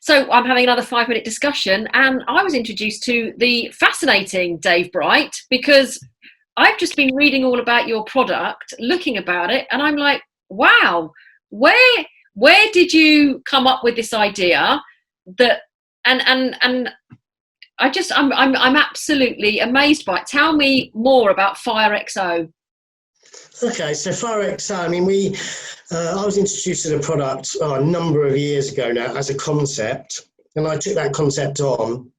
So I'm having another 5 minute discussion, and I was introduced to the fascinating Dave Bright because I've just been reading all about your product, looking about it, and I'm like, wow, where did you come up with this idea? That and I'm absolutely amazed by it. Tell me more about Firexo. Okay, so Firexo, I was introduced to the product a number of years ago now as a concept, and I took that concept on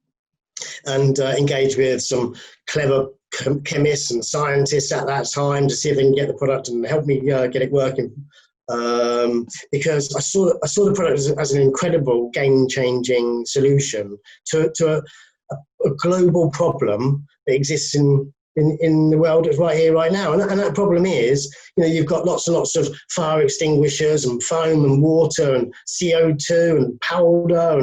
and engaged with some clever chemists and scientists at that time to see if they can get the product and help me get it working. Because I saw the product as an incredible game-changing solution to a global problem that exists in the world that's right here, right now. And that problem is, you've got lots and lots of fire extinguishers and foam and water and CO2 and powder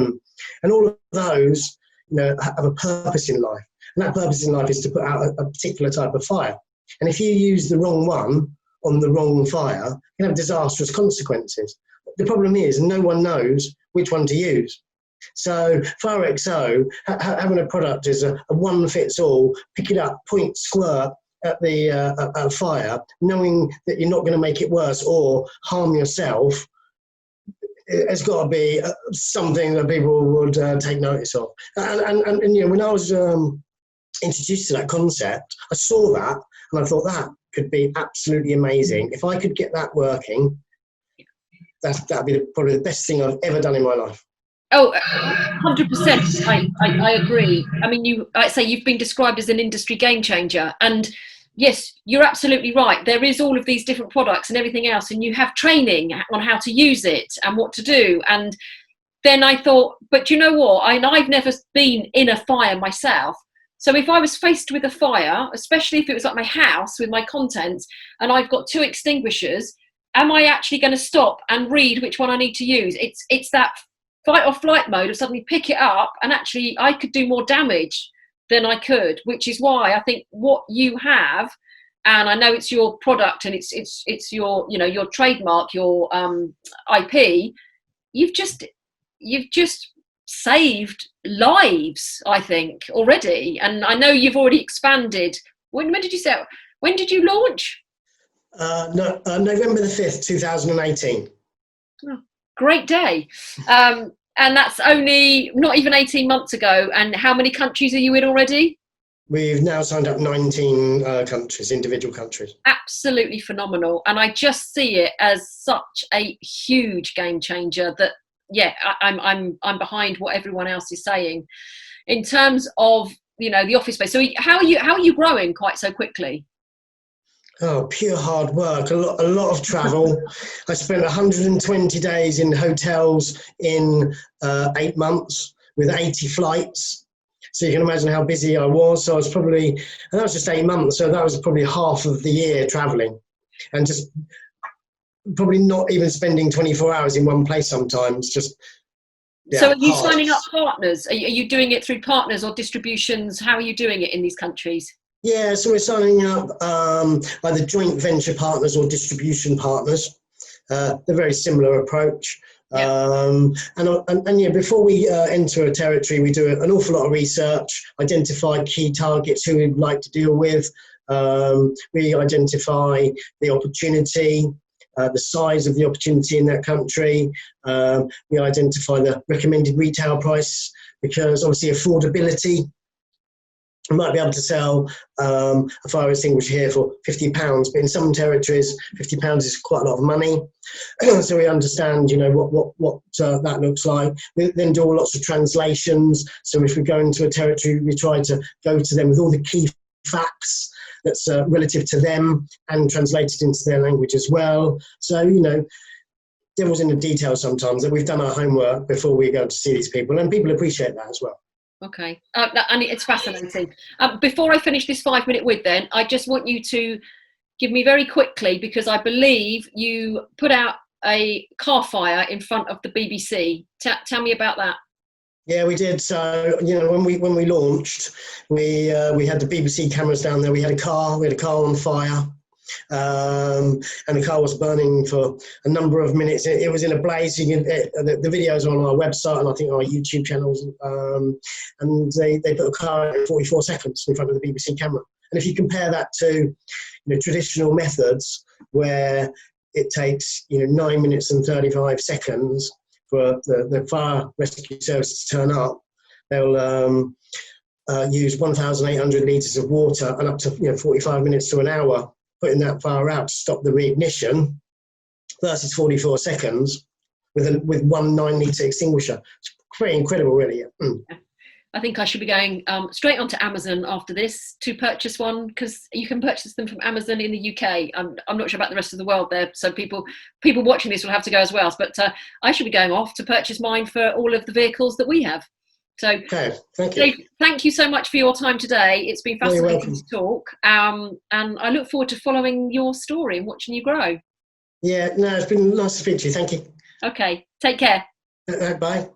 and all of those, have a purpose in life. And that purpose in life is to put out a particular type of fire. And if you use the wrong one on the wrong fire, you can have disastrous consequences. The problem is no one knows which one to use. So Firexo, having a product is a one-fits-all, pick it up, point, squirt at the fire, knowing that you're not going to make it worse or harm yourself. It's got to be something that people would take notice of. And when I was introduced to that concept, I saw that and I thought that could be absolutely amazing. If I could get that working, that'd be probably the best thing I've ever done in my life. Oh, 100%. I agree. I mean, you've been described as an industry game changer. And yes, you're absolutely right. There is all of these different products and everything else, and you have training on how to use it and what to do. And then I thought, but you know what? I've never been in a fire myself. So if I was faced with a fire, especially if it was at my house with my contents, and I've got 2 extinguishers, am I actually going to stop and read which one I need to use? It's that fight or flight mode of suddenly pick it up, and actually I could do more damage than I could, which is why I think what you have, and I know it's your product and it's your your trademark, your IP. You've just saved lives, I think, already, and I know you've already expanded. When did you say? When did you launch? November the 5th, 2018. Oh, great day. And that's only not even 18 months ago. And how many countries are you in already? We've now signed up 19 countries, individual countries. Absolutely phenomenal. And I just see it as such a huge game changer that, yeah, I'm behind what everyone else is saying in terms of, the office space. So how are you growing quite so quickly? Oh, pure hard work, a lot of travel. I spent 120 days in hotels in 8 months with 80 flights. So you can imagine how busy I was. So I was and that was just 8 months. So that was probably half of the year traveling and just probably not even spending 24 hours in one place sometimes. So are you signing up partners? Are you doing it through partners or distributions? How are you doing it in these countries? Yeah, so we're signing up either joint venture partners or distribution partners. They're very similar approach. Yeah. And before we enter a territory, we do an awful lot of research, identify key targets who we'd like to deal with. We identify the opportunity, the size of the opportunity in that country. We identify the recommended retail price, because obviously affordability. We might be able to sell a fire extinguisher here for £50, but in some territories, £50 is quite a lot of money. So we understand, what that looks like. We then do lots of translations. So if we go into a territory, we try to go to them with all the key facts that's relative to them and translated into their language as well. So, devil's in the details sometimes, that we've done our homework before we go to see these people, and people appreciate that as well. Okay, and it's fascinating. Before I finish this 5 minute with, then I just want you to give me very quickly, because I believe you put out a car fire in front of the BBC. Tell me about that. Yeah, we did. So when we launched, we had the BBC cameras down there. We had a car on fire. and the car was burning for a number of minutes. It was in a blaze. The videos are on our website and I think our YouTube channels. And they put a car in 44 seconds in front of the BBC camera. And if you compare that to traditional methods where it takes 9 minutes and 35 seconds for the fire rescue service to turn up, they'll use 1,800 litres of water and up to 45 minutes to an hour putting that fire out to stop the reignition versus 44 seconds with one 9-litre extinguisher. It's pretty incredible, really. I think I should be going straight onto Amazon after this to purchase one, because you can purchase them from Amazon in the UK. I'm not sure about the rest of the world there, so people watching this will have to go as well. But I should be going off to purchase mine for all of the vehicles that we have. So, okay, thank you. Dave, thank you so much for your time today. It's been fascinating to talk, and I look forward to following your story and watching you grow. Yeah, no, it's been nice to speak to you. Thank you. Okay, take care. Bye.